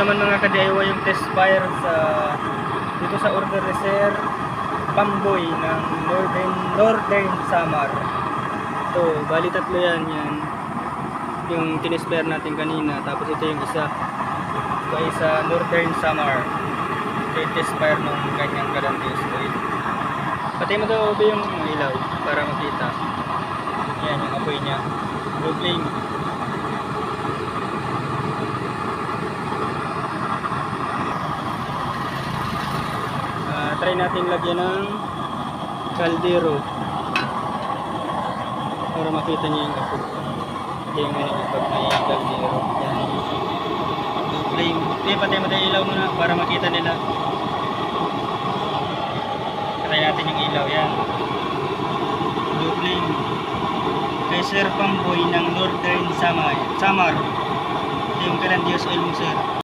naman mga ka-DIY yung test fire dito sa order ni Sir Pamboy ng Northern Samar. So, bali tatlo yan yung tinespare natin kanina. Tapos ito yung isa. Ito ay sa Northern Samar. Test fire ng kanyang garantious oil. Patay mo daw ba yung ilaw para makita. Yan yung apoy niya. Blue flame. Try natin lagyan ng kaldero para makita niyo yung apoy. Kaya nga yung pag may kaldero. Yan. Blue flame. Patay mo tayo ilaw muna para makita nila. Patay natin yung ilaw. Yan. Blue flame. Kay Sir Pamboy ng Northern Samar. Ito yung grandiose oil mo, sir.